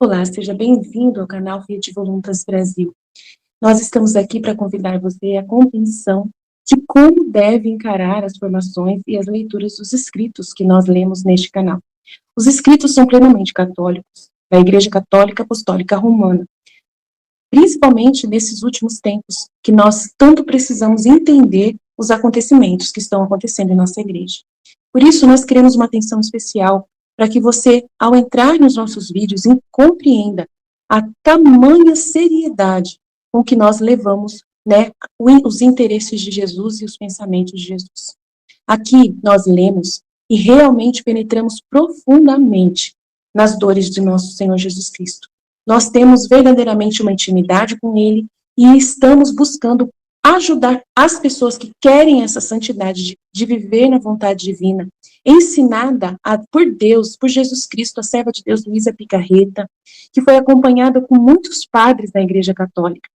Olá, seja bem-vindo ao canal Fiat Voluntas Brasil. Nós estamos aqui para convidar você à compreensão de como deve encarar as formações e as leituras dos escritos que nós lemos neste canal. Os escritos são plenamente católicos, da Igreja Católica Apostólica Romana, principalmente nesses últimos tempos, que nós tanto precisamos entender os acontecimentos que estão acontecendo em nossa igreja. Por isso, nós queremos uma atenção especial para que você, ao entrar nos nossos vídeos, compreenda a tamanha seriedade com que nós levamos, né, os interesses de Jesus e os pensamentos de Jesus. Aqui nós lemos e realmente penetramos profundamente nas dores de nosso Senhor Jesus Cristo. Nós temos verdadeiramente uma intimidade com Ele e estamos buscando ajudar as pessoas que querem essa santidade de viver na vontade divina, ensinada por Deus, por Jesus Cristo, a serva de Deus, Luísa Picarreta, que foi acompanhada com muitos padres da Igreja Católica.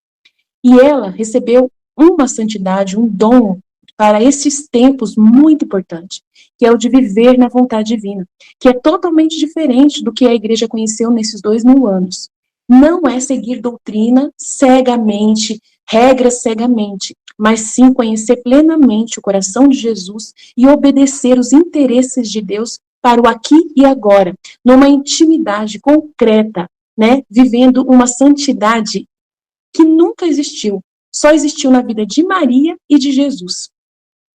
E ela recebeu uma santidade, um dom para esses tempos muito importante, que é o de viver na vontade divina, que é totalmente diferente do que a Igreja conheceu nesses 2000 anos. Não é seguir doutrina cegamente, regras cegamente, mas sim conhecer plenamente o coração de Jesus e obedecer os interesses de Deus para o aqui e agora, numa intimidade concreta, né, vivendo uma santidade que nunca existiu, só existiu na vida de Maria e de Jesus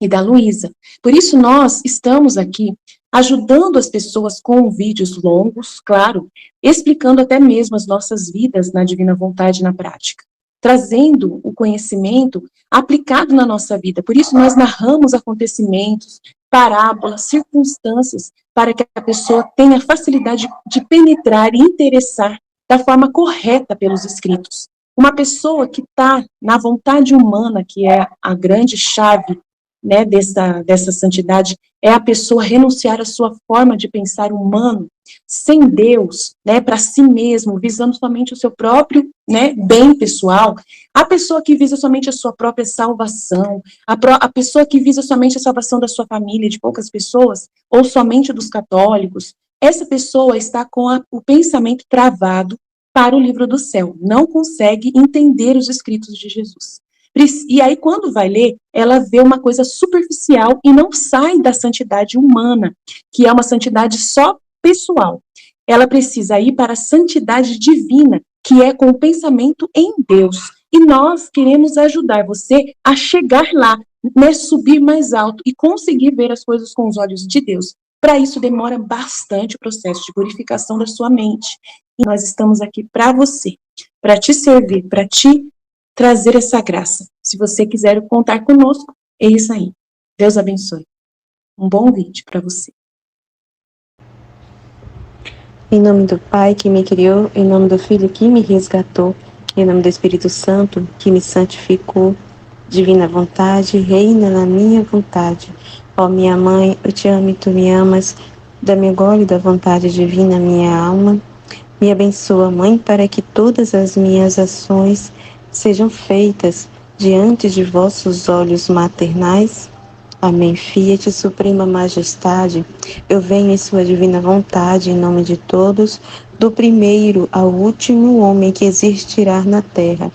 e da Luísa. Por isso nós estamos aqui ajudando as pessoas com vídeos longos, claro, explicando até mesmo as nossas vidas na divina vontade na prática, trazendo o conhecimento aplicado na nossa vida. Por isso nós narramos acontecimentos, parábolas, circunstâncias, para que a pessoa tenha facilidade de penetrar e interessar da forma correta pelos escritos. Uma pessoa que está na vontade humana, que é a grande chave, né, dessa santidade, é a pessoa renunciar à sua forma de pensar humano, sem Deus, né, para si mesmo, visando somente o seu próprio, né, bem pessoal. A pessoa que visa somente a sua própria salvação, a pessoa que visa somente a salvação da sua família, de poucas pessoas, ou somente dos católicos, essa pessoa está com o pensamento travado para o livro do céu, não consegue entender os escritos de Jesus. E aí, quando vai ler, ela vê uma coisa superficial e não sai da santidade humana, que é uma santidade só pessoal. Ela precisa ir para a santidade divina, que é com o pensamento em Deus. E nós queremos ajudar você a chegar lá, né, subir mais alto e conseguir ver as coisas com os olhos de Deus. Para isso, demora bastante o processo de purificação da sua mente. E nós estamos aqui para você, para te servir, para te trazer essa graça. Se você quiser contar conosco, é isso aí. Deus abençoe. Um bom vídeo para você. Em nome do Pai que me criou, em nome do Filho que me resgatou, em nome do Espírito Santo que me santificou, divina vontade, reina na minha vontade. Ó minha mãe, eu te amo e tu me amas, dá-me agora da vontade divina minha alma. Me abençoa, Mãe, para que todas as minhas ações sejam feitas diante de vossos olhos maternais. Amém. Fiat, Suprema Majestade, eu venho em sua divina vontade, em nome de todos, do primeiro ao último homem que existirá na terra,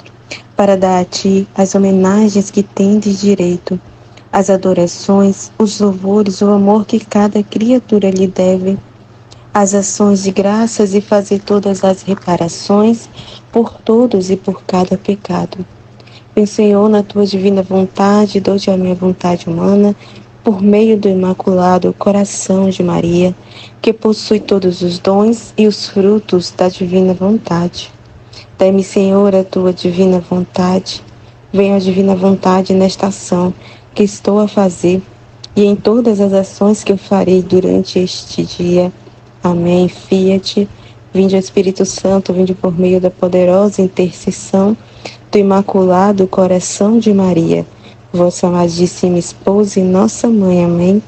para dar a ti as homenagens que tendes direito, as adorações, os louvores, o amor que cada criatura lhe deve, as ações de graças e fazer todas as reparações por todos e por cada pecado. Senhor, na tua divina vontade, dou-te a minha vontade humana, por meio do imaculado coração de Maria, que possui todos os dons e os frutos da divina vontade. Dai-me, Senhor, a tua divina vontade. Venha a divina vontade nesta ação que estou a fazer e em todas as ações que eu farei durante este dia. Amém. Fiat. Vinde, Espírito Santo, vinde por meio da poderosa intercessão do Imaculado Coração de Maria, vossa amadíssima esposa e nossa mãe. Amém.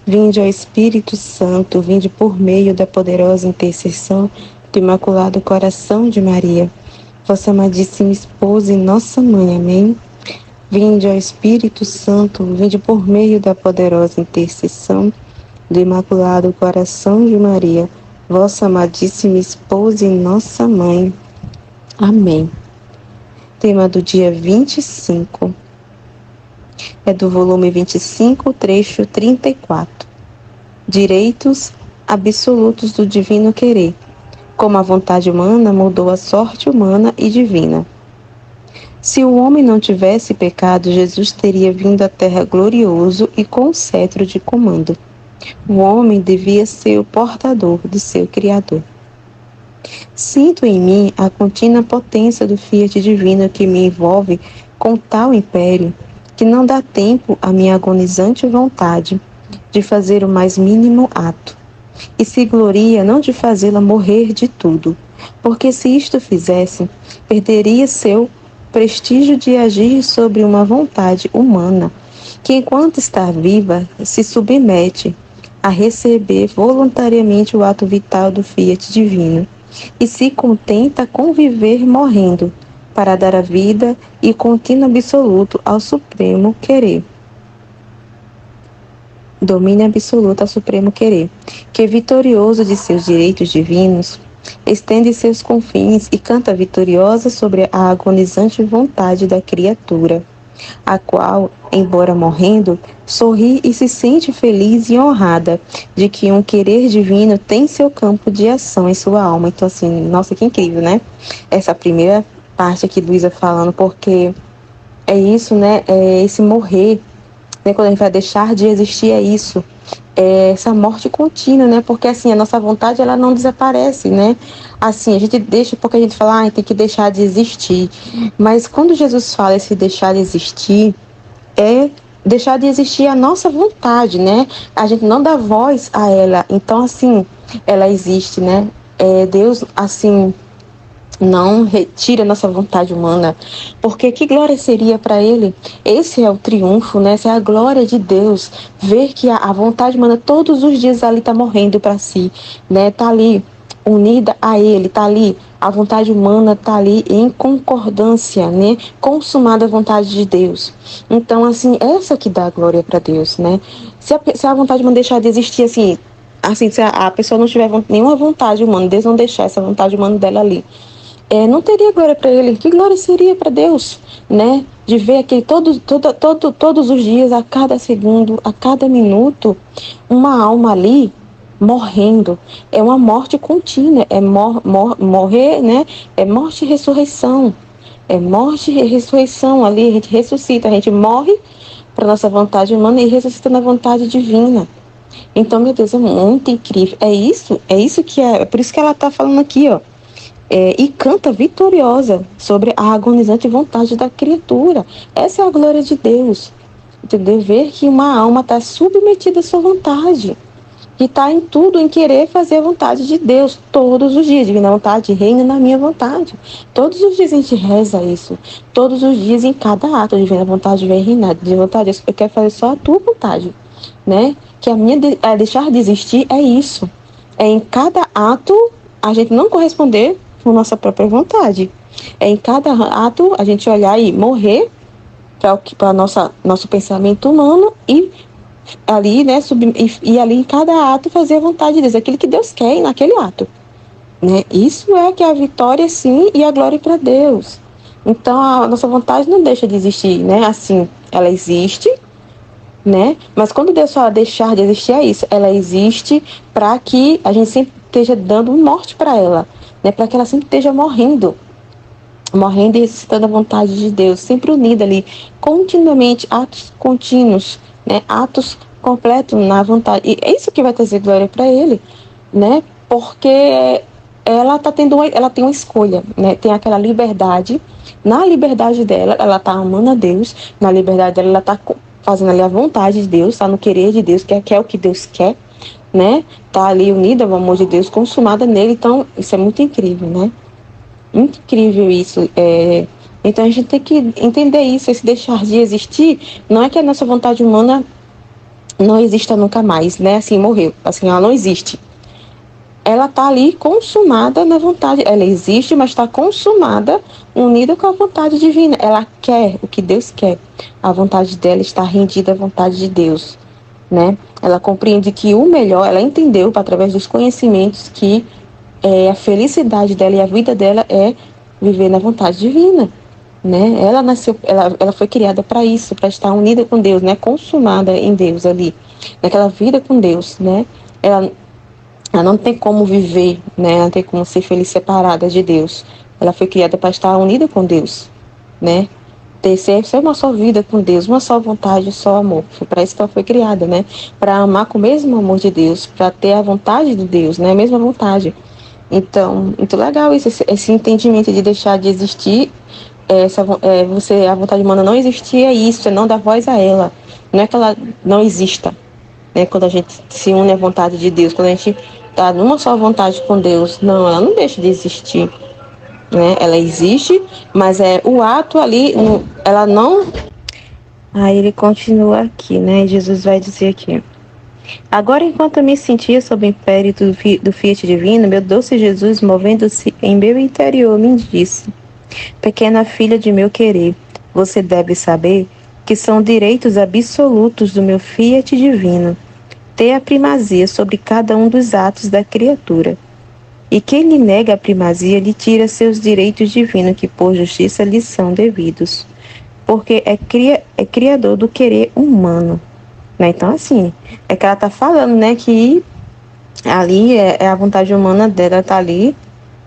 Vinde ao Espírito Santo, vinde por meio da poderosa intercessão do Imaculado Coração de Maria, vossa amadíssima esposa e nossa mãe. Amém. Vinde, ó Espírito Santo, vinde por meio da poderosa intercessão do Imaculado Coração de Maria, vossa amadíssima esposa e nossa mãe. Amém. Tema do dia 25. É do volume 25, trecho 34. Direitos absolutos do divino querer. Como a vontade humana mudou a sorte humana e divina. Se o homem não tivesse pecado, Jesus teria vindo à terra glorioso e com o cetro de comando. O homem devia ser o portador do seu Criador. Sinto em mim a contínua potência do fiat divino que me envolve com tal império, que não dá tempo à minha agonizante vontade de fazer o mais mínimo ato, e se gloria não de fazê-la morrer de tudo, porque se isto fizesse, perderia seu prestígio de agir sobre uma vontade humana, que enquanto está viva, se submete a receber voluntariamente o ato vital do fiat divino, e se contenta com viver morrendo, para dar a vida e contínuo absoluto ao supremo querer. Domínio absoluto ao supremo querer, que vitorioso de seus direitos divinos, estende seus confins e canta vitoriosa sobre a agonizante vontade da criatura, a qual, embora morrendo, sorri e se sente feliz e honrada de que um querer divino tem seu campo de ação em sua alma. Então, assim, nossa, que incrível, né? Essa primeira parte aqui, Luísa falando, porque é isso, né? É esse morrer, né? Quando a gente vai deixar de existir, é isso. É essa morte contínua, né? Porque, assim, a nossa vontade, ela não desaparece, né? Assim, a gente deixa porque a gente fala, tem que deixar de existir. Mas quando Jesus fala esse deixar de existir, é deixar de existir a nossa vontade, né? A gente não dá voz a ela. Então, assim, ela existe, né? Deus, assim, não retira a nossa vontade humana, porque que glória seria para ele? Esse é o triunfo, né? Essa é a glória de Deus, ver que a vontade humana todos os dias ali está morrendo para si, né? Tá ali unida a ele, tá ali, a vontade humana tá ali em concordância, né? Consumada a vontade de Deus. Então, assim, essa que dá glória para Deus, né? Se a vontade humana deixar de existir, assim, se a pessoa não tiver nenhuma vontade humana, Deus não deixar essa vontade humana dela ali, não teria glória para ele. Que glória seria para Deus, né? De ver aquele todos os dias, a cada segundo, a cada minuto, uma alma ali morrendo. É uma morte contínua, morrer, né? É morte e ressurreição. É morte e ressurreição ali, a gente ressuscita, a gente morre para nossa vontade humana e ressuscita na vontade divina. Então, meu Deus, é muito incrível. É isso que é por isso que ela está falando aqui, ó. E canta vitoriosa sobre a agonizante vontade da criatura. Essa é a glória de Deus. Entendeu? Ver que uma alma está submetida à sua vontade. Que está em tudo, em querer fazer a vontade de Deus todos os dias. Divina vontade, reina na minha vontade. Todos os dias a gente reza isso. Todos os dias, em cada ato, divina vontade vem reinar. Divina vontade, eu quero fazer só a tua vontade. Né? Que a deixar de existir é isso. É em cada ato a gente não corresponder com nossa própria vontade. É em cada ato a gente olhar e morrer para nosso pensamento humano e ali, né, e ali em cada ato fazer a vontade de Deus, aquilo que Deus quer naquele ato, né? Isso é que é a vitória, sim, e a glória para Deus. Então a nossa vontade não deixa de existir, né? Assim, ela existe, né? Mas quando Deus fala deixar de existir, é isso. Ela existe para que a gente sempre esteja dando morte para ela, né? Para que ela sempre esteja morrendo e ressuscitando a vontade de Deus, sempre unida ali, continuamente, atos contínuos, né? Atos completos na vontade. E é isso que vai trazer glória para ele, né? Porque ela tem uma escolha, né? Tem aquela liberdade. Na liberdade dela, ela está amando a Deus. Na liberdade dela, ela está fazendo ali a vontade de Deus, está no querer de Deus, quer o que Deus quer, né? Tá ali unida ao amor de Deus, consumada nele. Então, isso é muito incrível, né? Muito incrível isso. Então, a gente tem que entender isso, esse deixar de existir. Não é que a nossa vontade humana não exista nunca mais, né? Assim, morreu. Assim, ela não existe. ela está ali consumada na vontade. Ela existe, mas está consumada, unida com a vontade divina. Ela quer o que Deus quer. A vontade dela está rendida à vontade de Deus, né? Ela compreende que o melhor, ela entendeu através dos conhecimentos que a felicidade dela e a vida dela é viver na vontade divina, né? Ela nasceu, ela foi criada para isso, para estar unida com Deus, né? Consumada em Deus ali, naquela vida com Deus, né? Ela não tem como viver, né? Não tem como ser feliz separada de Deus. Ela foi criada para estar unida com Deus, né? Ser uma só vida com Deus, uma só vontade, um só amor. Foi para isso que ela foi criada, né? Para amar com o mesmo amor de Deus, para ter a vontade de Deus, né? A mesma vontade. Então, muito legal isso, esse entendimento de deixar de existir, a vontade humana não existir, é isso, é não dar voz a ela. Não é que ela não exista, né? Quando a gente se une à vontade de Deus, quando a gente está numa só vontade com Deus, não, ela não deixa de existir, né? Ela existe, mas o ato ali, ela não... Aí ele continua aqui, né? Jesus vai dizer aqui: agora, enquanto eu me sentia sob o império do Fiat Divino, meu doce Jesus, movendo-se em meu interior, me disse: pequena filha de meu querer, você deve saber que são direitos absolutos do meu Fiat Divino ter a primazia sobre cada um dos atos da criatura. E quem lhe nega a primazia lhe tira seus direitos divinos, que por justiça lhe são devidos, porque é criador do querer humano. Né? Então, assim, é que ela está falando, né, que ali é a vontade humana dela, tá ali,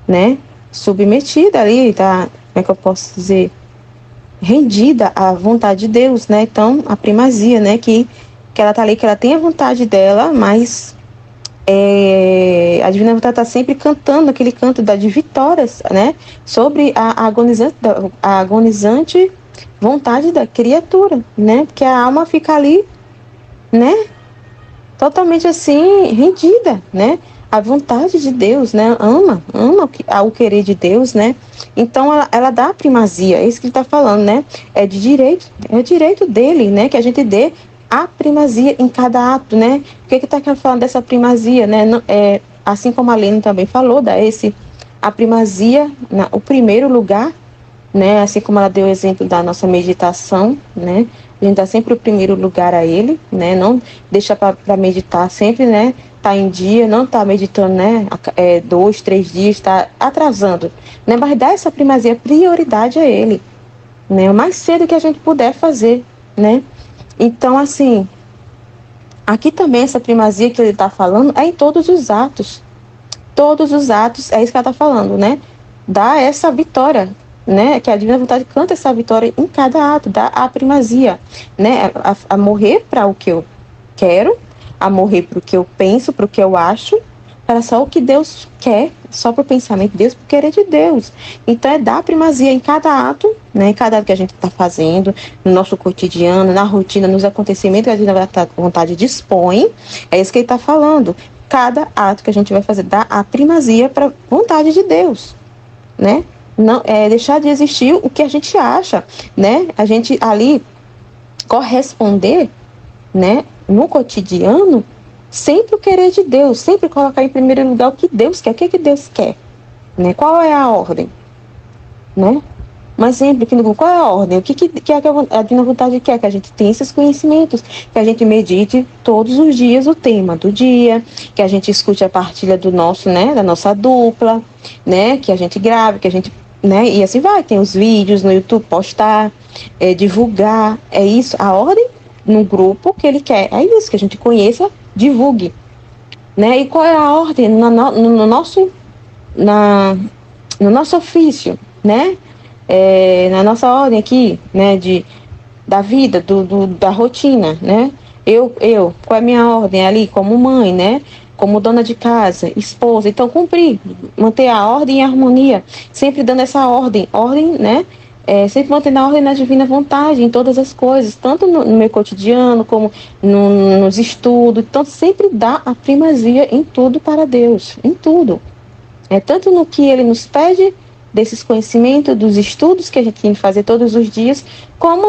né, submetida ali, tá, como é que eu posso dizer, rendida à vontade de Deus, né? Então, a primazia, né, que ela tá ali, que ela tem a vontade dela, mas a Divina Vontade está sempre cantando aquele canto de vitórias, né, sobre a agonizante vontade da criatura, né, porque a alma fica ali, né, totalmente assim, rendida, né, à vontade de Deus, né, ama o querer de Deus, né, então ela dá a primazia, é isso que ele está falando, né, é direito dele, né, que a gente dê a primazia em cada ato, né, o que está falando dessa primazia, né, assim como a Lene também falou, a primazia, o primeiro lugar, né, assim como ela deu o exemplo da nossa meditação, né, a gente dá sempre o primeiro lugar a ele, né, não deixa para meditar sempre, né, tá em dia, não tá meditando, né, 2, 3 dias, tá atrasando, né, mas dá essa primazia, prioridade a ele, né, o mais cedo que a gente puder fazer, né. Então, assim, aqui também essa primazia que ele está falando é em todos os atos, é isso que ela está falando, né, dá essa vitória, né, que a Divina Vontade canta essa vitória em cada ato, dá a primazia, né, a morrer para o que eu quero, a morrer para o que eu penso, para o que eu acho, para só o que Deus quer, só para o pensamento de Deus, para o querer de Deus. Então é dar primazia em cada ato, né, em cada ato que a gente está fazendo, no nosso cotidiano, na rotina, nos acontecimentos que a Divina Vontade dispõe, é isso que ele está falando. Cada ato que a gente vai fazer, dá a primazia para a vontade de Deus, né? Não, deixar de existir o que a gente acha, né? A gente ali corresponder, né, no cotidiano, sempre o querer de Deus, sempre colocar em primeiro lugar o que Deus quer, o que Deus quer, né? Qual é a ordem, né? Mas sempre que qual é a ordem? O que a Divina Vontade quer? Que a gente tenha esses conhecimentos, que a gente medite todos os dias o tema do dia, que a gente escute a partilha do nosso, né, da nossa dupla, né, que a gente grave, que a gente, né, e assim vai, tem os vídeos no YouTube, postar, divulgar, é isso, a ordem no grupo que ele quer, é isso, que a gente conheça, divulgue, né, e qual é a ordem no nosso ofício, né, na nossa ordem aqui, né, da vida, da rotina, né, qual é a minha ordem ali como mãe, né, como dona de casa, esposa, então cumprir, manter a ordem e a harmonia, sempre dando essa ordem, né, sempre mantendo a ordem na Divina Vontade em todas as coisas, tanto no meu cotidiano como nos estudos, então sempre dá a primazia em tudo para Deus, em tudo, tanto no que Ele nos pede, desses conhecimentos, dos estudos que a gente tem que fazer todos os dias, como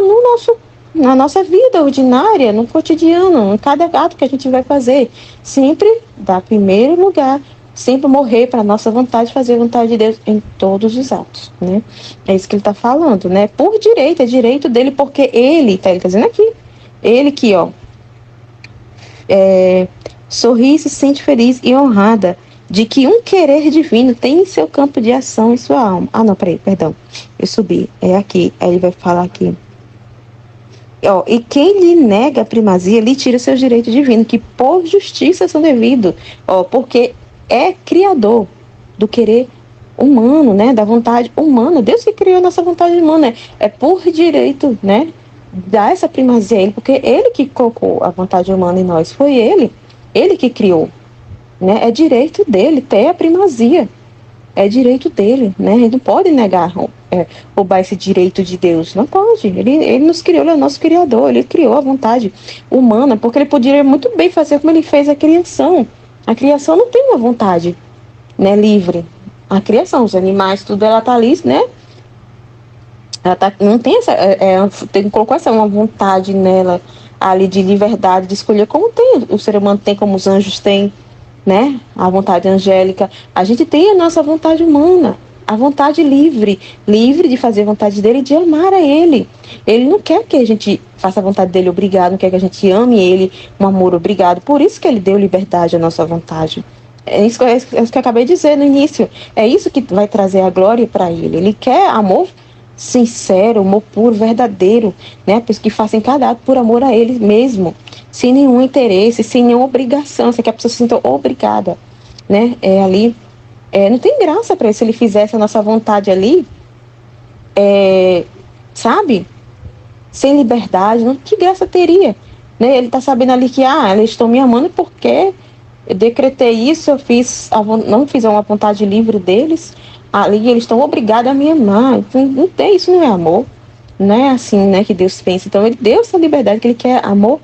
na nossa vida ordinária, no cotidiano, em cada ato que a gente vai fazer. Sempre dá primeiro lugar sempre morrer para a nossa vontade, fazer a vontade de Deus em todos os atos, né? É isso que ele está falando, né? Por direito, é direito dele, porque ele, tá, ele está dizendo aqui, ele que, ó, sorri, se sente feliz e honrada de que um querer divino tem em seu campo de ação em sua alma. Ah, não, peraí, perdão, eu subi, é aqui, aí ele vai falar aqui. Ó, e quem lhe nega a primazia, lhe tira seus direitos divinos, que por justiça são devidos, ó, porque é criador do querer humano, né, da vontade humana. Deus que criou a nossa vontade humana, é por direito, né, dar essa primazia a ele, porque ele que colocou a vontade humana em nós, foi ele que criou, né, é direito dele ter a primazia. É direito dele, né? Ele não pode negar, roubar esse direito de Deus. Não pode. Ele nos criou, ele é o nosso criador. Ele criou a vontade humana, porque ele poderia muito bem fazer como ele fez a criação. A criação não tem uma vontade, né, livre. A criação, os animais, tudo, ela tá ali, né? Ela tá, não tem essa, tem, colocou essa uma vontade nela ali de liberdade, de escolher como tem, o ser humano tem, como os anjos têm, né? A vontade angélica. A gente tem a nossa vontade humana, a vontade livre de fazer a vontade dele e de amar a ele. Ele não quer que a gente faça a vontade dele obrigado, não quer que a gente ame ele, um amor obrigado. Por isso que ele deu liberdade à nossa vontade. É isso que eu acabei de dizer no início. É isso que vai trazer a glória para ele. Ele quer amor sincero, amor puro, verdadeiro, né? Que façam cada ato por amor a ele mesmo, sem nenhum interesse, sem nenhuma obrigação, sem que a pessoa se sinta obrigada, né? Não tem graça para ele se ele fizesse a nossa vontade ali, sabe? Sem liberdade, não, que graça teria, né? Ele tá sabendo ali que, eles estão me amando porque eu decretei isso, não fiz uma vontade livre deles, ali eles estão obrigados a me amar. Não tem, isso não é amor. Não é assim, né, que Deus pensa. Então, ele deu essa liberdade, que ele quer amor,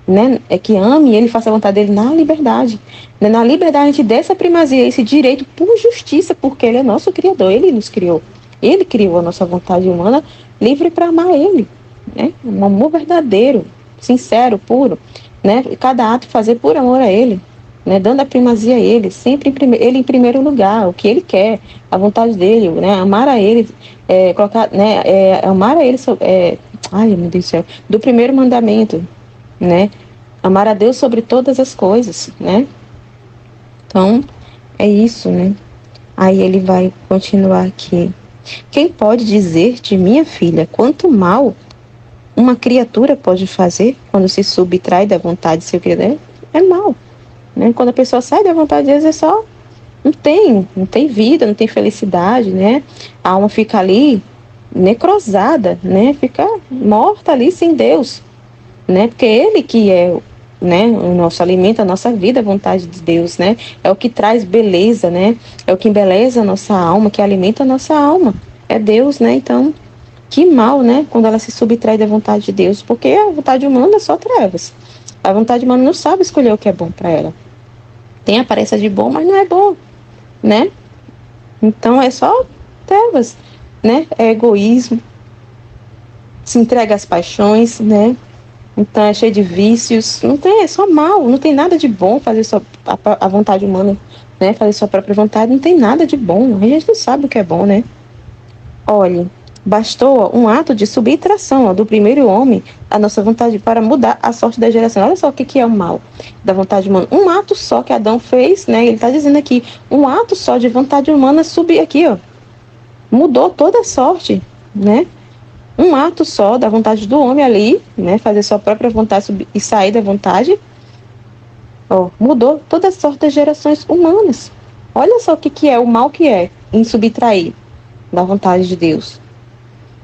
né, que ame e ele faça a vontade dele na liberdade. Né? Na liberdade, a gente dê essa primazia, esse direito por justiça, porque ele é nosso Criador, ele nos criou. Ele criou a nossa vontade humana livre para amar ele. Né? Um amor verdadeiro, sincero, puro. Né? Cada ato fazer por amor a ele. Né, dando a primazia a ele, sempre ele em primeiro lugar, o que ele quer, a vontade dele, né, amar a ele, colocar, né, amar a ele, ai meu Deus do céu, do primeiro mandamento, né, amar a Deus sobre todas as coisas, né, então é isso, né, aí ele vai continuar aqui. Quem pode dizer-te, minha filha, quanto mal uma criatura pode fazer quando se subtrai da vontade de seu Criador? É mal. Né? Quando a pessoa sai da vontade de Deus, é só não tem vida, não tem felicidade, né? A alma fica ali necrosada, né? Fica morta ali sem Deus, né? Porque ele que é, né, o nosso alimento, a nossa vida, a vontade de Deus, né? É o que traz beleza, né? É o que embeleza a nossa alma, que alimenta a nossa alma. É Deus, né? Então, que mal, né? Quando ela se subtrai da vontade de Deus, porque a vontade humana é só trevas. A vontade humana não sabe escolher o que é bom para ela. Tem aparência de bom, mas não é bom, né? Então é só trevas, né? É egoísmo, se entrega às paixões, né? Então é cheio de vícios, não tem, é só mal, não tem nada de bom fazer a vontade humana, né? Fazer sua própria vontade, não tem nada de bom, a gente não sabe o que é bom, né? Olhe, bastou um ato de subtração do primeiro homem a nossa vontade para mudar a sorte da geração. Olha só o que é o mal da vontade humana. Um ato só que Adão fez, né? Ele está dizendo aqui, um ato só de vontade humana subir aqui, ó. Mudou toda a sorte, né? Um ato só da vontade do homem ali, né? Fazer sua própria vontade e sair da vontade. Ó, mudou toda a sorte das gerações humanas. Olha só o que é o mal que é em subtrair da vontade de Deus.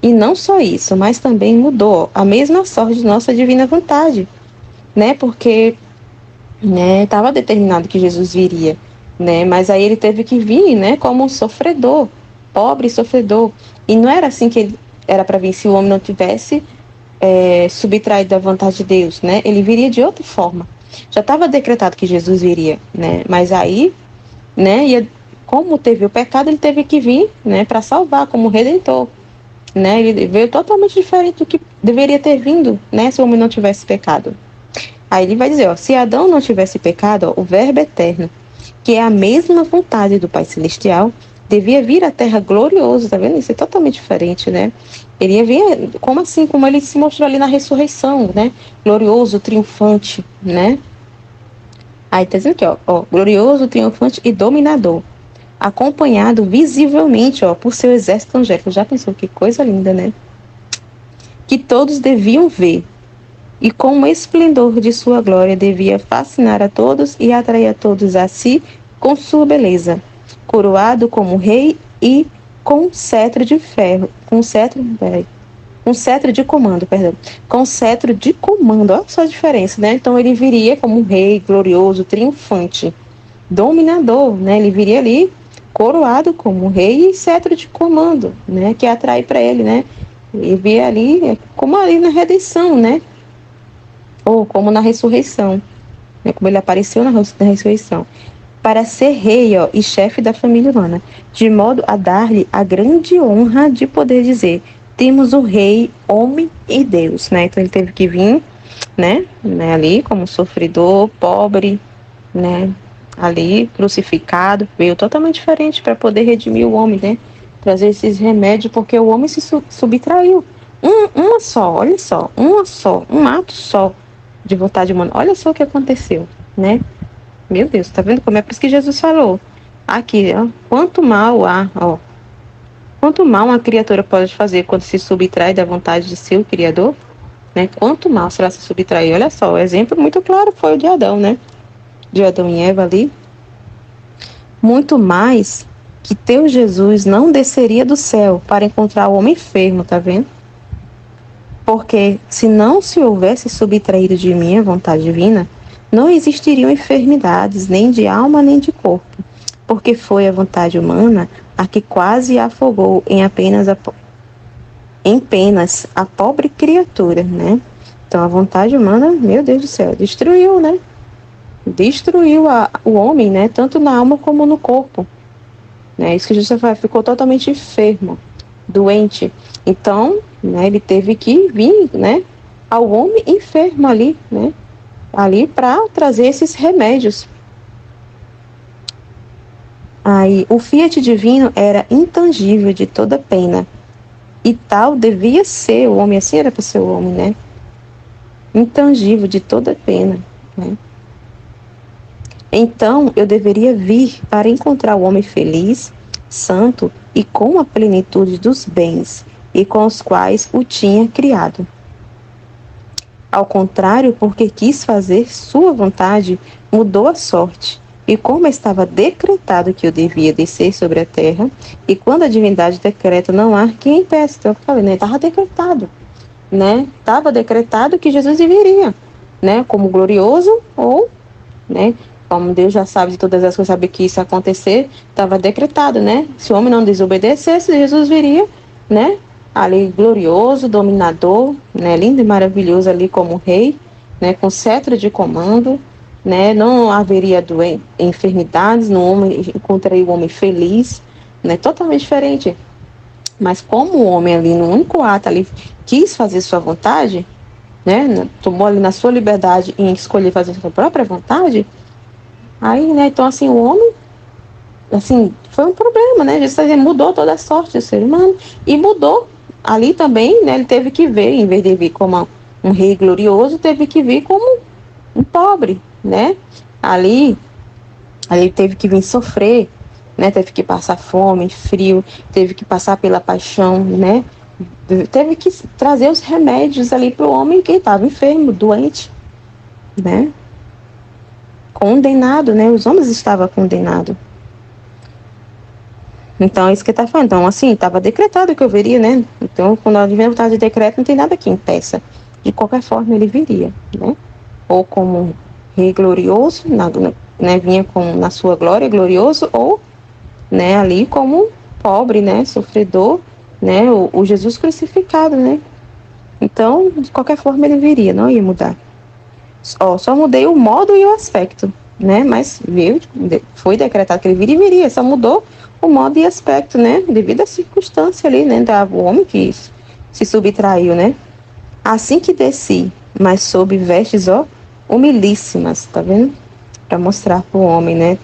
E não só isso, mas também mudou a mesma sorte de nossa divina vontade, né? Porque, né, estava determinado que Jesus viria, né? Mas aí ele teve que vir, né, como um sofredor, pobre sofredor. E não era assim que ele era para vir se o homem não tivesse subtraído da vontade de Deus, né? Ele viria de outra forma. Já estava decretado que Jesus viria, né? Mas aí, né, como teve o pecado, ele teve que vir, né, para salvar como redentor. Né, ele veio totalmente diferente do que deveria ter vindo, né, se o homem não tivesse pecado. Aí ele vai dizer, ó, se Adão não tivesse pecado, ó, o verbo eterno, que é a mesma vontade do Pai Celestial, devia vir à Terra glorioso, tá vendo? Isso é totalmente diferente, né? Ele ia vir, como assim? Como ele se mostrou ali na ressurreição, né? Glorioso, triunfante, né? Aí tá dizendo aqui, ó, glorioso, triunfante e dominador, acompanhado visivelmente, ó, por seu exército angélico. Já pensou que coisa linda, né? Que todos deviam ver, e com o esplendor de sua glória devia fascinar a todos e atrair a todos a si com sua beleza, coroado como rei e com cetro de ferro, com cetro de comando, perdão, com cetro de comando, olha só a diferença, né? Então ele viria como um rei glorioso, triunfante, dominador, né? Ele viria ali coroado como um rei e cetro de comando, né? Que atrai para ele, né? Ele via ali, como ali na redenção, né? Ou como na ressurreição, né? Como ele apareceu na ressurreição, para ser rei, ó, e chefe da família humana, de modo a dar-lhe a grande honra de poder dizer: temos o rei, homem e Deus, né? Então ele teve que vir, né ali como sofredor, pobre, né? Ali crucificado, veio totalmente diferente para poder redimir o homem, né? Trazer esses remédios, porque o homem se subtraiu. Uma só, olha só, um ato só de vontade humana. Olha só o que aconteceu, né? Meu Deus, tá vendo como é? Por isso que Jesus falou aqui, ó, quanto mal há, ó, quanto mal uma criatura pode fazer quando se subtrai da vontade de seu Criador, né? Quanto mal se ela se subtrair. Olha só, o exemplo muito claro foi o de Adão, né? De Adão e Eva ali. Muito mais que teu Jesus não desceria do céu para encontrar o homem enfermo, tá vendo? Porque se não se houvesse subtraído de mim a vontade divina, não existiriam enfermidades, nem de alma, nem de corpo, porque foi a vontade humana a que quase afogou em penas a pobre criatura, né? Então a vontade humana, meu Deus do céu, destruiu, né? Destruiu o homem, né? Tanto na alma como no corpo. Né? Isso que Jesus ficou totalmente enfermo, doente. Então, né, ele teve que vir, né, ao homem enfermo ali, né? Ali para trazer esses remédios. Aí, o fiat divino era intangível de toda pena. E tal devia ser o homem, assim era para ser o homem, né? Intangível de toda pena, né? Então, eu deveria vir para encontrar o homem feliz, santo e com a plenitude dos bens e com os quais o tinha criado. Ao contrário, porque quis fazer sua vontade, mudou a sorte. E como estava decretado que eu devia descer sobre a terra, e quando a divindade decreta, não há quem impeça. Então eu falei, né? Estava decretado, né? Estava decretado que Jesus viria, né? Como glorioso ou, né? Como Deus já sabe de todas as coisas, sabe que isso ia acontecer, estava decretado, né? Se o homem não desobedecesse, Jesus viria, né? Ali glorioso, dominador, né? Lindo e maravilhoso ali como rei, né? Com cetro de comando, né? Não haveria enfermidades no homem, encontrei o homem feliz, né? Totalmente diferente. Mas como o homem ali no único ato ali quis fazer sua vontade, né? Tomou ali na sua liberdade em escolher fazer sua própria vontade, aí, né? Então assim o homem, assim, foi um problema, né? Jesus mudou toda a sorte do ser humano e mudou ali também, né? Ele teve que ver, em vez de vir como um rei glorioso, teve que vir como um pobre, né? Ali teve que vir sofrer, né? Teve que passar fome, frio, teve que passar pela paixão, né? Teve que trazer os remédios ali para o homem que estava enfermo, doente, né? Condenado, né? Os homens estavam condenados. Então, é isso que ele está falando. Então, assim, estava decretado que eu viria, né? Então, quando a divindade de decreto, não tem nada que impeça. De qualquer forma, ele viria, né? Ou como rei glorioso, né? Vinha na sua glória glorioso, ou, né? Ali como pobre, né? Sofredor, né? O Jesus crucificado, né? Então, de qualquer forma, ele viria, não ia mudar. Só mudei o modo e o aspecto, né? Mas foi decretado que ele viria, só mudou o modo e aspecto, né? Devido à circunstância ali, né? Do homem que se subtraiu, né? Assim que desci, mas sob vestes, humilíssimas, tá vendo? para mostrar para o homem, né?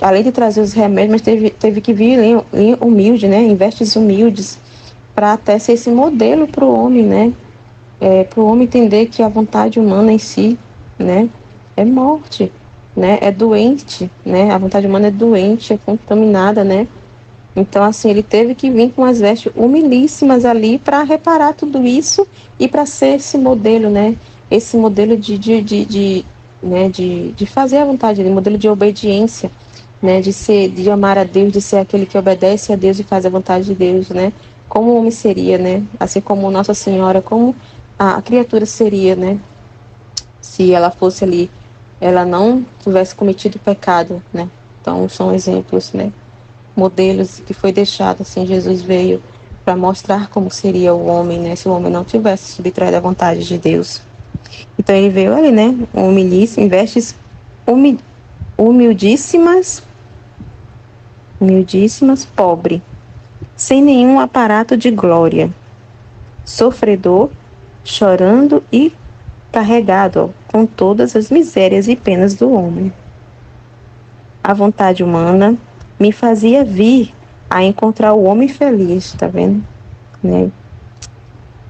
Além de trazer os remédios, mas teve que vir humilde, né? Em vestes humildes, para até ser esse modelo para o homem, né? Para o homem entender que a vontade humana em si, né? É morte, né? É doente, né? A vontade humana é doente, é contaminada, né? Então, assim, ele teve que vir com as vestes humilíssimas ali para reparar tudo isso e para ser esse modelo, né? Esse modelo de fazer a vontade dele, modelo de obediência, né? De amar a Deus, de ser aquele que obedece a Deus e faz a vontade de Deus, né? Como o homem seria, né? Assim como Nossa Senhora, como a criatura seria, né? Se ela fosse ali, ela não tivesse cometido pecado, né? Então, são exemplos, né? Modelos que foi deixado, assim, Jesus veio para mostrar como seria o homem, né, se o homem não tivesse subtraído à vontade de Deus. Então ele veio ali, né, humilíssimo, em vestes humildíssimas, pobre, sem nenhum aparato de glória, sofredor, chorando e carregado com todas as misérias e penas do homem. A vontade humana me fazia vir a encontrar o homem feliz, tá vendo? Né?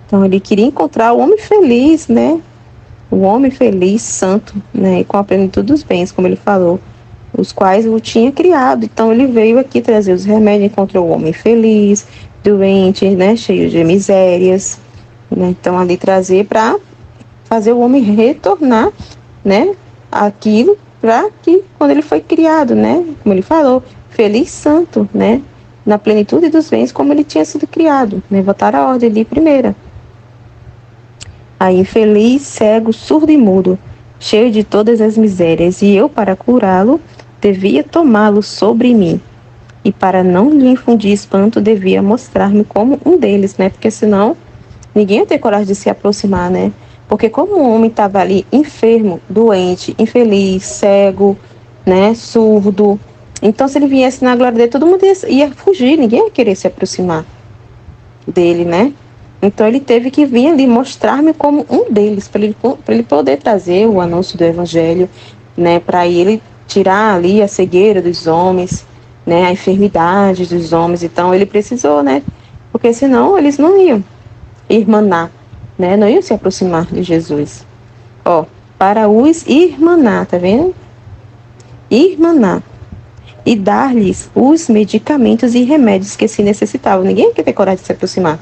Então ele queria encontrar o homem feliz, né? O homem feliz, santo, né? E com a plenitude dos bens, como ele falou, os quais o tinha criado. Então ele veio aqui trazer os remédios, encontrou o homem feliz, doente, né? Cheio de misérias, né? Então ali trazer para fazer o homem retornar, né? Aquilo para que quando ele foi criado, né? Como ele falou, feliz santo, né? Na plenitude dos bens como ele tinha sido criado, né? Voltar à ordem ali primeira. Aí infeliz, cego, surdo e mudo, cheio de todas as misérias, e eu para curá-lo devia tomá-lo sobre mim. E para não lhe infundir espanto, devia mostrar-me como um deles, né? Porque senão ninguém ia ter coragem de se aproximar, né? Porque como o homem estava ali enfermo, doente, infeliz, cego, né, surdo, então se ele viesse na glória dele, todo mundo ia fugir, ninguém ia querer se aproximar dele, né? Então ele teve que vir ali mostrar-me como um deles, para ele poder trazer o anúncio do evangelho, né, para ele tirar ali a cegueira dos homens, né, a enfermidade dos homens. Então ele precisou, né? Porque senão eles não iam irmanar, né? Não iam se aproximar de Jesus. Ó, para os irmanar, tá vendo? Irmanar. E dar-lhes os medicamentos e remédios que se necessitavam. Ninguém quer ter coragem de se aproximar.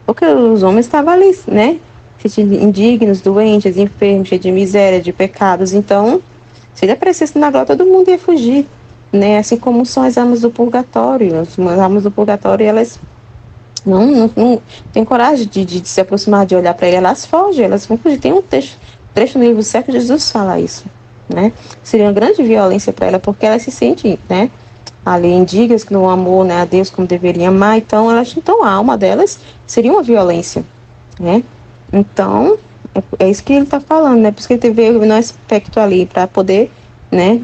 Porque os homens estavam ali, né? Indignos, doentes, enfermos, cheios de miséria, de pecados. Então, se ele aparecesse na glória, todo mundo ia fugir, né? Assim como são as almas do purgatório. As almas do purgatório, elas não tem coragem de se aproximar, de olhar para ele, elas fogem, elas vão fugir. Tem um trecho no livro certo, Jesus fala isso, né? Seria uma grande violência para ela, porque elas se sentem, né, ali indignas, que não amou, né, a Deus como deveria amar, então a alma delas seria uma violência, né? Então, é isso que ele está falando, né? Por isso que ele teve no aspecto ali, para poder, né,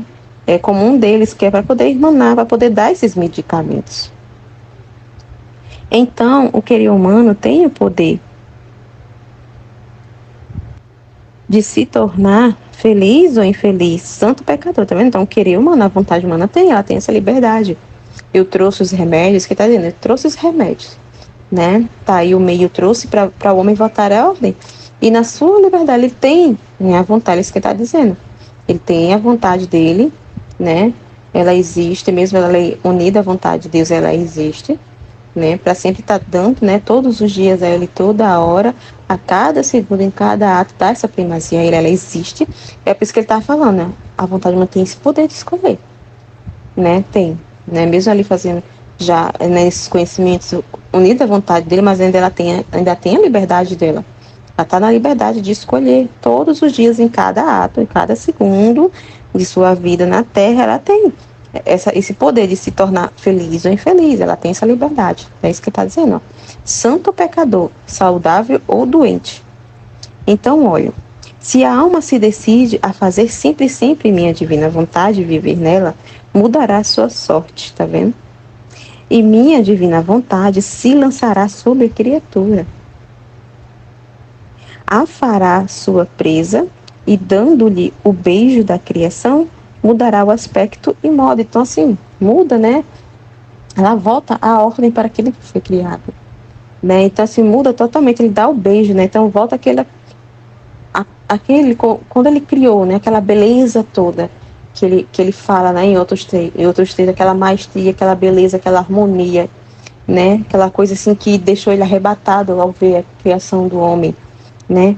como um deles, que é para poder irmanar, para poder dar esses medicamentos. Então, o querer humano tem o poder de se tornar feliz ou infeliz, santo ou pecador, tá vendo? Então, o querer humano, a vontade humana ela tem essa liberdade. Eu trouxe os remédios, que tá dizendo? Eu trouxe os remédios, né? Tá aí o meio trouxe para o homem voltar à ordem. E na sua liberdade, ele tem, né, a vontade, é isso que está dizendo. Ele tem a vontade dele, né? Ela existe, mesmo ela unida à vontade de Deus, ela existe, né, para sempre estar dando, né, todos os dias a ele, toda hora, a cada segundo, em cada ato, dá essa primazia a ele, ela existe. É por isso que ele está falando, né, a vontade humana tem esse poder de escolher, né, tem, né, mesmo ali fazendo já, né, esses conhecimentos unidos à vontade dele, mas ainda ainda tem a liberdade dela. Ela está na liberdade de escolher todos os dias, em cada ato, em cada segundo de sua vida na Terra, ela tem esse poder de se tornar feliz ou infeliz, ela tem essa liberdade. É isso que está dizendo, ó. Santo ou pecador, saudável ou doente. Então, olha, se a alma se decide a fazer sempre minha divina vontade e viver nela, mudará a sua sorte, tá vendo? E minha divina vontade se lançará sobre a criatura. A fará sua presa e dando-lhe o beijo da criação, mudará o aspecto e modo. Então, assim, muda, né? Ela volta à ordem para aquele que foi criado, né? Então, assim, muda totalmente, ele dá o beijo, né? Então, volta quando ele criou, né? Aquela beleza toda que ele fala, né? Em outros textos, aquela maestria, aquela beleza, aquela harmonia, né? Aquela coisa, assim, que deixou ele arrebatado ao ver a criação do homem, né?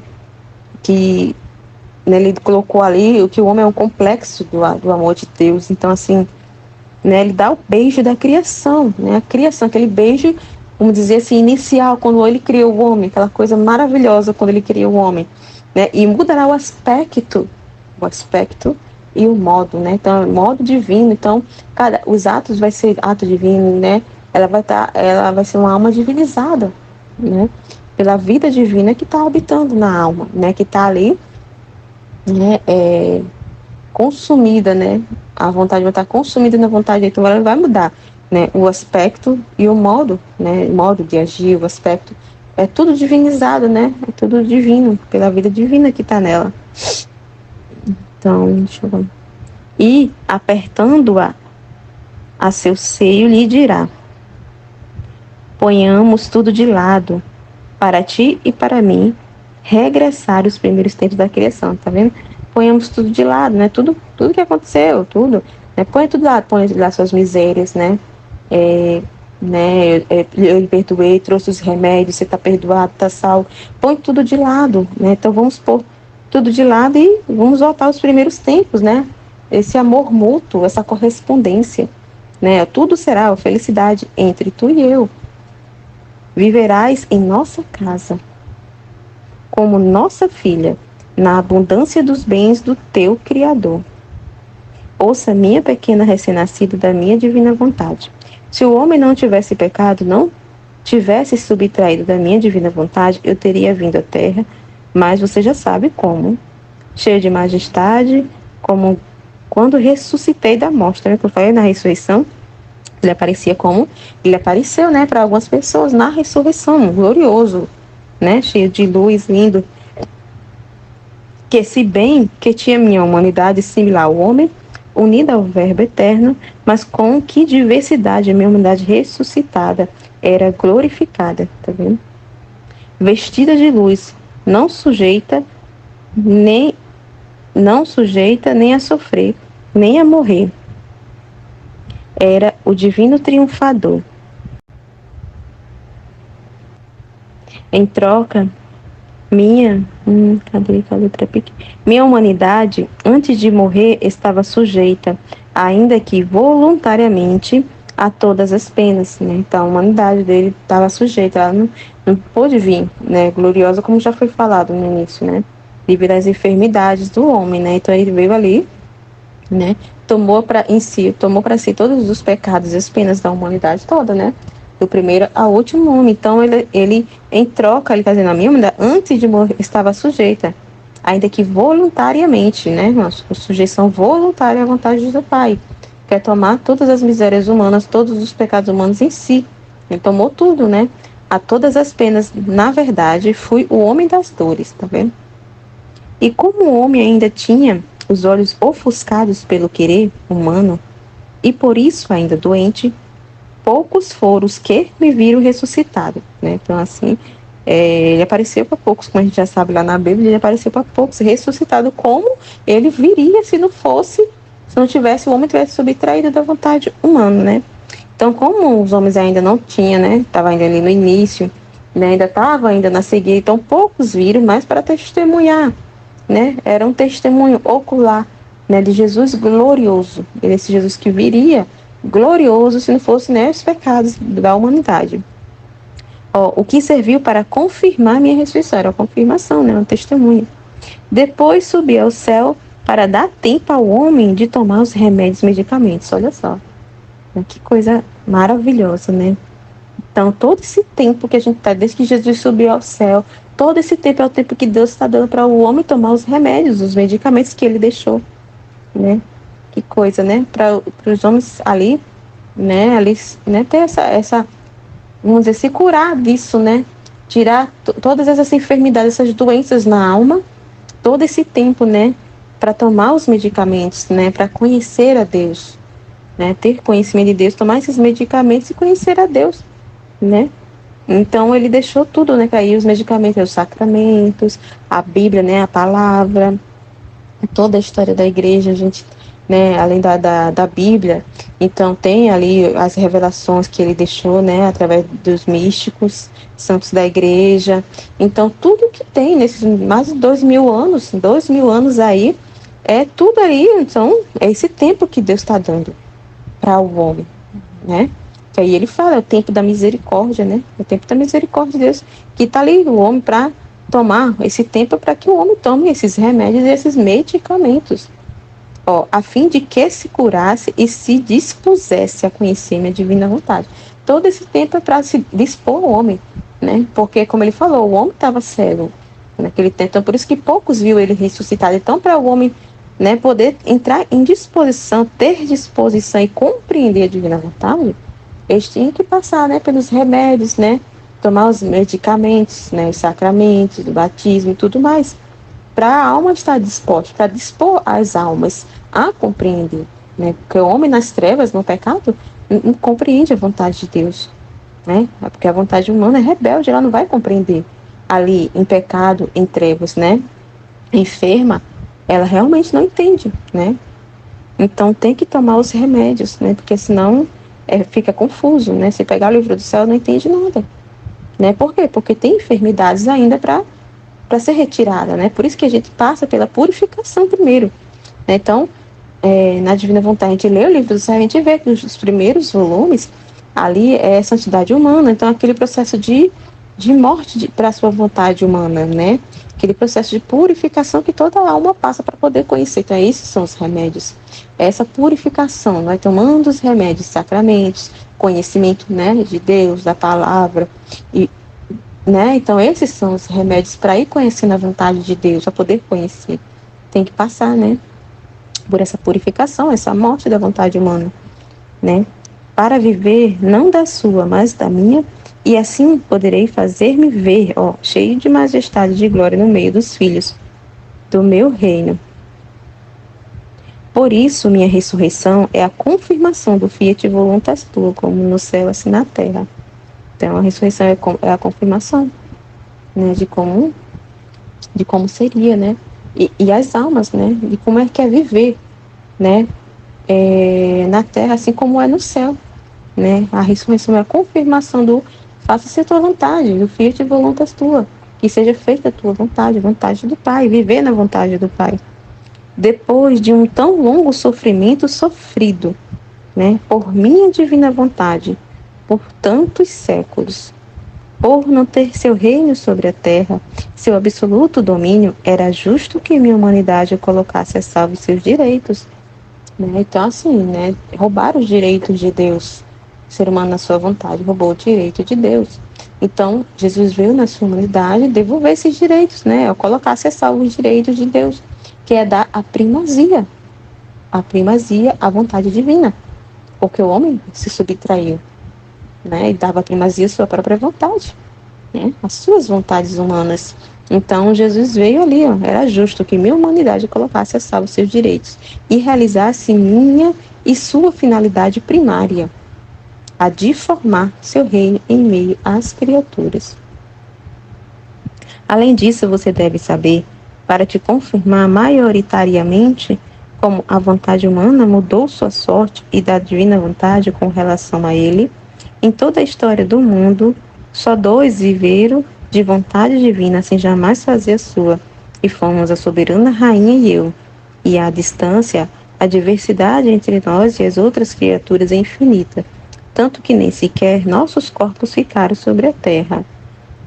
Que, né, ele colocou ali que o homem é um complexo do amor de Deus. Então, assim, né, ele dá o beijo da criação, né, a criação, aquele beijo, vamos dizer assim, inicial, quando ele criou o homem, aquela coisa maravilhosa quando ele criou o homem, né, e mudará o aspecto e o modo, né, então, modo divino. Então, os atos vai ser ato divino, né, ela vai ser uma alma divinizada, né, pela vida divina que está habitando na alma, né, que está ali, né, consumida, né? A vontade vai estar consumida na vontade, então ela vai mudar, né? O aspecto e o modo, né? O modo de agir, o aspecto, é tudo divinizado, né? É tudo divino, pela vida divina que está nela. Então, deixa eu ver. E, apertando-a a seu seio, lhe dirá: ponhamos tudo de lado, para ti e para mim, regressar os primeiros tempos da criação, tá vendo? Ponhamos tudo de lado, né? Tudo que aconteceu, tudo, né? Põe tudo lá, põe lá suas misérias, né? Eu lhe perdoei, trouxe os remédios, você está perdoado, está salvo. Põe tudo de lado, né? Então vamos pôr tudo de lado e vamos voltar aos primeiros tempos, né? Esse amor mútuo, essa correspondência, né? Tudo será a felicidade entre tu e eu. Viverás em nossa casa, como nossa filha, na abundância dos bens do teu Criador. Ouça, minha pequena recém-nascida, da minha divina vontade. Se o homem não tivesse pecado, não tivesse subtraído da minha divina vontade, eu teria vindo à terra, mas você já sabe como. Cheio de majestade, como quando ressuscitei da morte. Também que eu falei na ressurreição, ele apareceu, né, para algumas pessoas na ressurreição, glorioso, né, cheio de luz, lindo. Que se bem que tinha minha humanidade similar ao homem, unida ao verbo eterno, mas com que diversidade a minha humanidade ressuscitada era glorificada, tá vendo? Vestida de luz, não sujeita nem a sofrer, nem a morrer. Era o divino triunfador. Em troca, minha humanidade, antes de morrer, estava sujeita, ainda que voluntariamente, a todas as penas, né? Então, a humanidade dele estava sujeita, ela não pôde vir, né? Gloriosa, como já foi falado no início, né? Livre das enfermidades do homem, né? Então, ele veio ali, né? Tomou para si todos os pecados e as penas da humanidade toda, né? Do primeiro ao último homem. Então, ele em troca, ele está dizendo, a minha humanidade, antes de morrer, estava sujeita, ainda que voluntariamente, né? Uma sujeição voluntária à vontade do Pai. Quer tomar todas as misérias humanas, todos os pecados humanos em si. Ele tomou tudo, né? A todas as penas, na verdade, fui o homem das dores, tá vendo? E como o homem ainda tinha os olhos ofuscados pelo querer humano, e por isso ainda doente, poucos foram os que me viram ressuscitado, né? Então, assim, ele apareceu para poucos, como a gente já sabe lá na Bíblia, ele apareceu para poucos, ressuscitado, como ele viria se não tivesse, o homem tivesse subtraído da vontade humana, né? Então, como os homens ainda não tinham, né? Estava ainda ali no início, né? Ainda estava ainda na cegueira, então poucos viram, mas para testemunhar, né? Era um testemunho ocular, né? De Jesus glorioso, esse Jesus que viria glorioso se não fosse, né, os pecados da humanidade. O que serviu para confirmar minha ressurreição, era uma confirmação, né, um testemunho. Depois subi ao céu para dar tempo ao homem de tomar os remédios e medicamentos. Olha só, que coisa maravilhosa, né? Então, todo esse tempo que a gente está, desde que Jesus subiu ao céu, todo esse tempo é o tempo que Deus está dando para o homem tomar os remédios, os medicamentos que ele deixou, né? Que coisa, né? Para os homens ali, né? Ter essa, vamos dizer, se curar disso, né? Tirar todas essas enfermidades, essas doenças na alma, todo esse tempo, né, para tomar os medicamentos, né, para conhecer a Deus, né, ter conhecimento de Deus, tomar esses medicamentos e conhecer a Deus, né. Então ele deixou tudo, né, cair os medicamentos, os sacramentos, a Bíblia, né, a palavra, toda a história da igreja, a gente, né, além da Bíblia, então tem ali as revelações que ele deixou, né, através dos místicos, santos da igreja. Então tudo que tem nesses mais de 2.000 anos aí, é tudo aí. Então é esse tempo que Deus está dando para o homem, né? Que aí ele fala, é o tempo da misericórdia, né? É o tempo da misericórdia de Deus, que está ali o homem para tomar esse tempo, para que o homem tome esses remédios e esses medicamentos, a fim de que se curasse e se dispusesse a conhecer minha divina vontade. Todo esse tempo é para se dispor ao homem, né? Porque, como ele falou, o homem estava cego naquele tempo, então por isso que poucos viu ele ressuscitado. Então, para o homem, né, poder entrar em disposição, ter disposição e compreender a divina vontade, eles tinham que passar, né, pelos remédios, né, tomar os medicamentos, né, os sacramentos, do batismo e tudo mais, para a alma estar disposta, para dispor as almas a compreender, né, porque o homem nas trevas, no pecado, não compreende a vontade de Deus, né, porque a vontade humana é rebelde, ela não vai compreender. Ali, em pecado, em trevas, né, enferma, ela realmente não entende, né, então tem que tomar os remédios, né, porque senão fica confuso, né, se pegar o livro do céu não entende nada, né, por quê? Porque tem enfermidades ainda para ser retirada, né, por isso que a gente passa pela purificação primeiro, né? Então, na Divina Vontade, a gente lê o livro do céu, a gente vê que os primeiros volumes, ali é santidade humana, então aquele processo de morte para a sua vontade humana, né, aquele processo de purificação que toda alma passa para poder conhecer. Então, esses são os remédios. Essa purificação, nós tomando os remédios, sacramentos, conhecimento, né, de Deus, da palavra, e, né, então esses são os remédios para ir conhecendo a vontade de Deus, para poder conhecer. Tem que passar, né, por essa purificação, essa morte da vontade humana, né, para viver não da sua, mas da minha, e assim poderei fazer-me ver, cheio de majestade e de glória no meio dos filhos do meu reino. Por isso, minha ressurreição é a confirmação do fiat voluntas tua, como no céu, assim na terra. Então, a ressurreição é a confirmação, né, de como seria, né, e as almas, né, de como é que é viver, né, na terra, assim como é no céu, né. A ressurreição é a confirmação do faça-se a tua vontade, do fiat voluntas tua, que seja feita a tua vontade, a vontade do Pai, viver na vontade do Pai. Depois de um tão longo sofrimento sofrido, né, por minha divina vontade, por tantos séculos, por não ter seu reino sobre a terra, seu absoluto domínio, era justo que minha humanidade colocasse a salvo seus direitos, né? Então, assim, né, roubar os direitos de Deus. O ser humano, na sua vontade, roubou o direito de Deus. Então, Jesus veio na sua humanidade devolver esses direitos, né? Colocasse a salvo os direitos de Deus, que é dar a primazia à vontade divina, porque o homem se subtraiu, né, e dava a primazia à sua própria vontade, né, às suas vontades humanas. Então, Jesus veio ali, era justo que minha humanidade colocasse a salvo seus direitos e realizasse minha e sua finalidade primária, a de formar seu reino em meio às criaturas. Além disso, você deve saber, para te confirmar maioritariamente como a vontade humana mudou sua sorte e da divina vontade com relação a ele, em toda a história do mundo, só dois viveram de vontade divina sem jamais fazer a sua, e fomos a soberana rainha e eu. E à distância, a diversidade entre nós e as outras criaturas é infinita, tanto que nem sequer nossos corpos ficaram sobre a terra.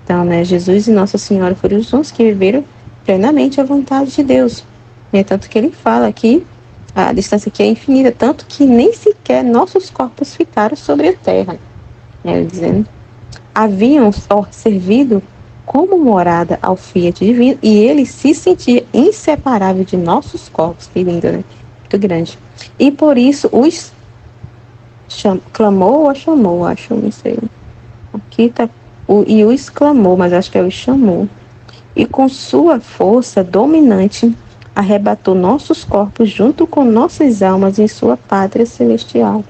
Então, né, Jesus e Nossa Senhora foram os uns que viveram plenamente a vontade de Deus. É tanto que ele fala que a distância aqui é infinita, tanto que nem sequer nossos corpos ficaram sobre a terra. Ele dizendo, haviam servido como morada ao fiat divino e ele se sentia inseparável de nossos corpos. Que lindo, né? Muito grande. E por isso os clamou ou chamou, acho, não sei. Aqui tá e os clamou, mas acho que é os chamou. e com sua força dominante arrebatou nossos corpos junto com nossas almas em sua pátria celestial,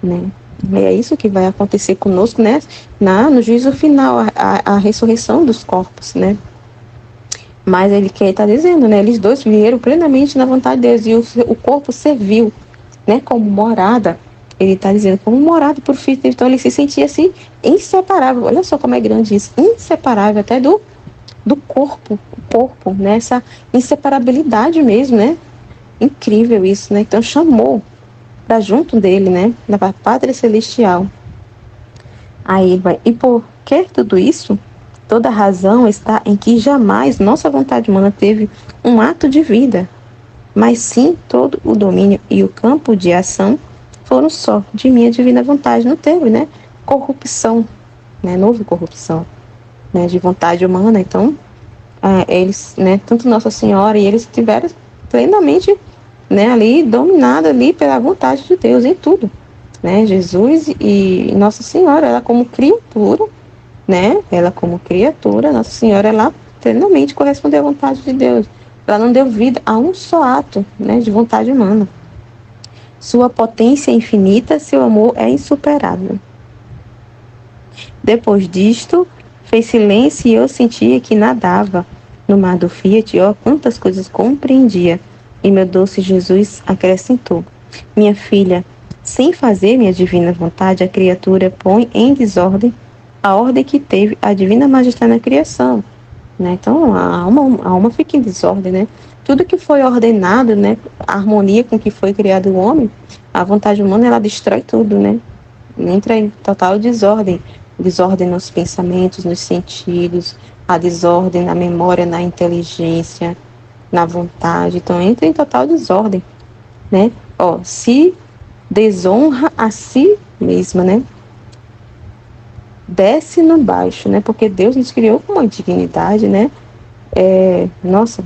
né? E é isso que vai acontecer conosco, né? No juízo final, a ressurreição dos corpos, né? Mas ele que está dizendo, né? Eles dois viveram plenamente na vontade de Deus e o corpo serviu, né? Como morada. Ele está dizendo como morada por filho. Então ele se sentia assim inseparável. Olha só como é grande isso, inseparável até do corpo, né? Essa inseparabilidade mesmo, né? Incrível isso, né? Então chamou para junto dele, né? Na pátria celestial. Aí vai. E por que tudo isso? Toda a razão está em que jamais nossa vontade humana teve um ato de vida, mas sim todo o domínio e o campo de ação foram só de minha divina vontade. Não teve, né? Corrupção, né? Não houve corrupção, né? De vontade humana. Então, eles, né? Tanto Nossa Senhora e eles tiveram plenamente, né? Ali dominado ali pela vontade de Deus em tudo, né? Jesus e Nossa Senhora, ela como criatura, né? Ela como criatura, Nossa Senhora, ela plenamente correspondeu à vontade de Deus. Ela não deu vida a um só ato, né, de vontade humana. Sua potência é infinita, seu amor é insuperável. Depois disto, fez silêncio e eu sentia que nadava no mar do Fiat. Ó, quantas coisas compreendia. E meu doce Jesus acrescentou: minha filha, sem fazer minha divina vontade, a criatura põe em desordem a ordem que teve a divina majestade na criação, né? Então a alma fica em desordem, né? Tudo que foi ordenado, né? A harmonia com que foi criado o homem, a vontade humana, ela destrói tudo, né? Entra em total desordem nos pensamentos, nos sentidos, a desordem na memória, na inteligência, na vontade. Então entra em total desordem, né? Ó, se desonra a si mesma, né? Desce no baixo, né? Porque Deus nos criou com uma dignidade, né? Nossa,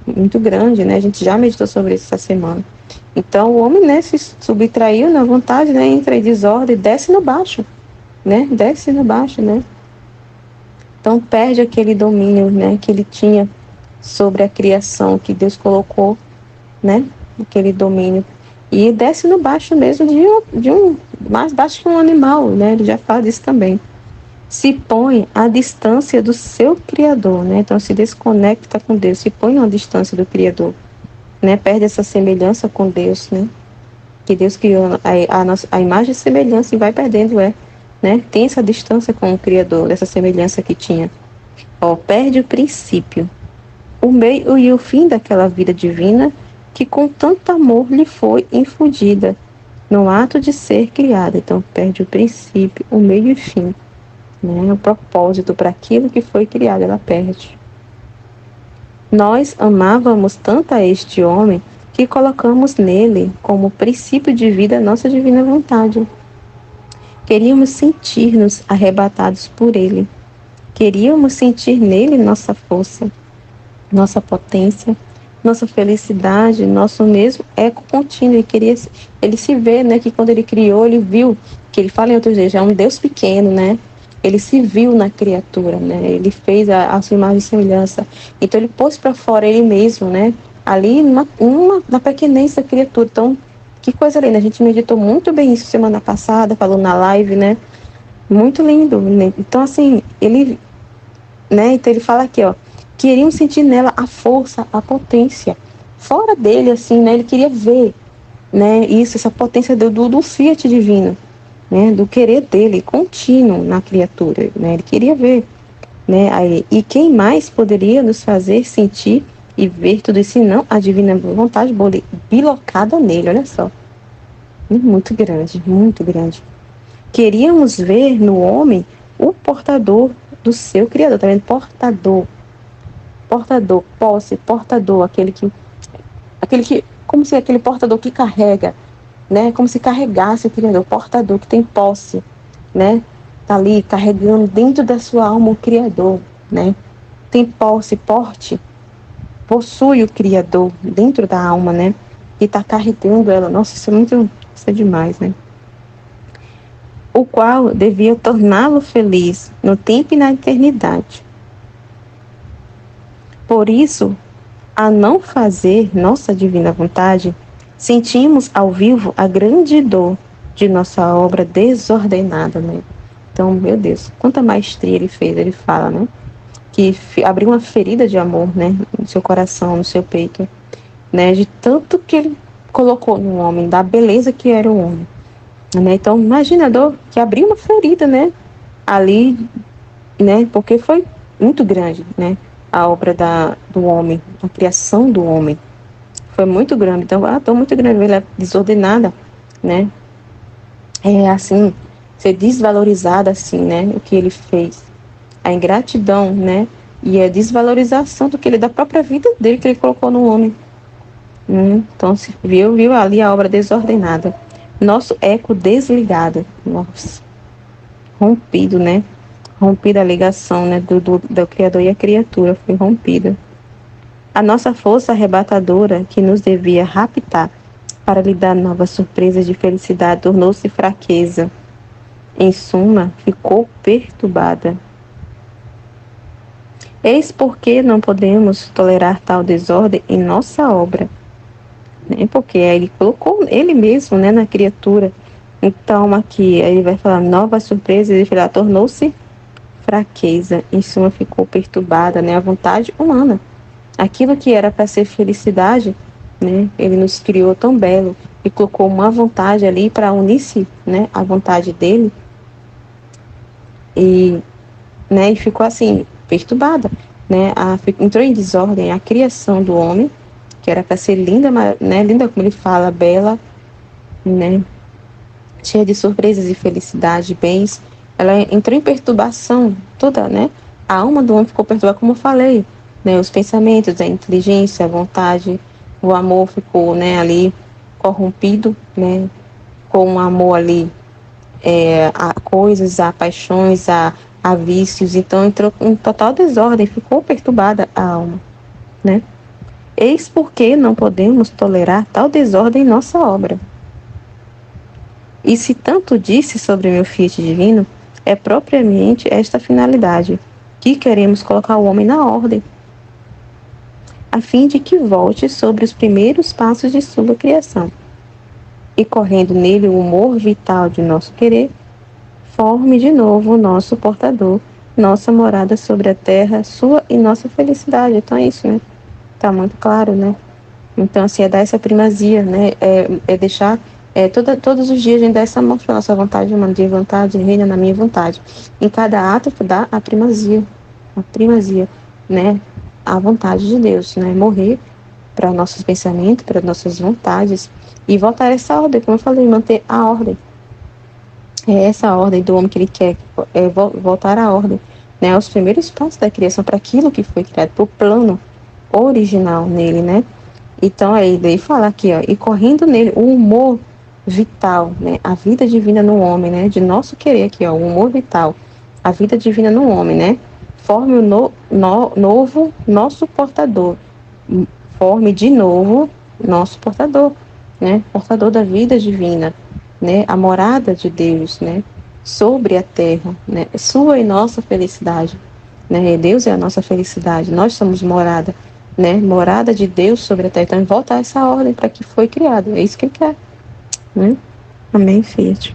muito grande, né? A gente já meditou sobre isso essa semana. Então, o homem, né, se subtraiu na vontade, né? Entra em desordem, desce no baixo, né? Desce no baixo, né? Então, perde aquele domínio, né? Que ele tinha sobre a criação que Deus colocou, né? Aquele domínio. E desce no baixo mesmo, de um mais baixo que um animal, né? Ele já fala disso também. Se põe à distância do seu Criador, né? Então se desconecta com Deus, se põe à distância do Criador, né? Perde essa semelhança com Deus, né? Que Deus criou a imagem e semelhança e vai perdendo, né? Tem essa distância com o Criador, essa semelhança que tinha. Ó, perde o princípio, o meio e o fim daquela vida divina que com tanto amor lhe foi infundida no ato de ser criada. Então perde o princípio, o meio e o fim. Né, o propósito para aquilo que foi criado, ela perde. Nós amávamos tanto a este homem que colocamos nele como princípio de vida a nossa divina vontade. Queríamos sentir-nos arrebatados por ele. Queríamos sentir nele nossa força, nossa potência, nossa felicidade, nosso mesmo eco contínuo. Ele se vê, né, que quando ele criou, ele viu, que ele fala em outros dias, é um Deus pequeno, né? Ele se viu na criatura, né? Ele fez a sua imagem e semelhança. Então ele pôs para fora ele mesmo, né? Ali na pequenez da criatura. Então, que coisa linda. A gente meditou muito bem isso semana passada, falou na live, né? Muito lindo, né? Então, assim, ele, né? Então ele fala aqui, ó. Queriam sentir nela a força, a potência. Fora dele, assim, né? Ele queria ver, né? Isso, essa potência do Fiat divino. Né, do querer dele contínuo na criatura, né? Ele queria ver, né? E quem mais poderia nos fazer sentir e ver tudo isso, não a divina vontade bilocada nele, olha só, muito grande, muito grande. Queríamos ver no homem o portador do seu Criador, tá vendo? Portador, posse, portador, aquele que, como se aquele portador que carrega, né? Como se carregasse o Criador, portador que tem posse, né? Tá ali carregando dentro da sua alma o Criador, né? Tem posse, porte, possui o Criador dentro da alma, né? E tá carregando ela. Nossa, isso é demais, né? O qual devia torná-lo feliz no tempo e na eternidade. Por isso, a não fazer nossa divina vontade, sentimos ao vivo a grande dor de nossa obra desordenada, né? Então, meu Deus, quanta maestria ele fez, ele fala, né? Que abriu uma ferida de amor, né? No seu coração, no seu peito, né? De tanto que ele colocou no homem, da beleza que era o homem, né? Então, imagina a dor que abriu uma ferida, né? Ali, né? Porque foi muito grande, né? A obra do homem, a criação do homem foi muito grande. Então, a dor muito grande, ela é desordenada, né? É assim, ser desvalorizada assim, né? O que ele fez, a ingratidão, né? E a desvalorização do que ele da própria vida dele que ele colocou no homem. Então, se viu ali a obra desordenada. Nosso eco desligado, nossa, rompido, né? Rompida a ligação, né? Do Criador e a criatura foi rompida. A nossa força arrebatadora que nos devia raptar para lhe dar novas surpresas de felicidade tornou-se fraqueza. Em suma, ficou perturbada. Eis porque não podemos tolerar tal desordem em nossa obra, né? Porque ele colocou ele mesmo, né, na criatura. Então, aqui, ele vai falar novas surpresas, ele fala, tornou-se fraqueza, em suma, ficou perturbada, né, a vontade humana. Aquilo que era para ser felicidade, né, ele nos criou tão belo e colocou uma vontade ali para unir-se, né, à vontade dele. E, né, e ficou assim, perturbada, né, entrou em desordem a criação do homem, que era para ser linda, né, linda como ele fala, bela, né, cheia de surpresas e felicidade, bens. Ela entrou em perturbação toda, né, a alma do homem ficou perturbada, como eu falei, né, os pensamentos, a inteligência, a vontade, o amor ficou, né, ali corrompido, né, com o amor ali, a coisas, a paixões, a vícios. Então entrou em total desordem, ficou perturbada a alma, né? Eis porque não podemos tolerar tal desordem em nossa obra. E se tanto disse sobre meu Fiat divino, é propriamente esta finalidade, que queremos colocar o homem na ordem, a fim de que volte sobre os primeiros passos de sua criação, e correndo nele o humor vital de nosso querer, forme de novo o nosso portador, nossa morada sobre a terra, sua e nossa felicidade. Então é isso, né? Tá muito claro, né? Então, assim, é dar essa primazia, né? É deixar, todos os dias a gente dá essa mão para nossa vontade, uma de vontade, reina na minha vontade. Em cada ato, dá a primazia, né? A vontade de Deus, né? Morrer para nossos pensamentos, para nossas vontades e voltar a essa ordem, como eu falei, manter a ordem. É essa ordem do homem que ele quer, voltar à ordem, né? Aos primeiros passos da criação, para aquilo que foi criado, para o plano original nele, né? Então, aí ele fala aqui, ó, e correndo nele o humor vital, né? A vida divina no homem, né? De nosso querer aqui, ó, o humor vital, a vida divina no homem, né? Forme o novo nosso portador, forme de novo nosso portador, né? Portador da vida divina, né? A morada de Deus, né? Sobre a terra, né? Sua e nossa felicidade, né? Deus é a nossa felicidade, nós somos morada, né? Morada de Deus sobre a terra. Então, volta a essa ordem para que foi criado. É isso que ele quer, né? Amém, Fiat.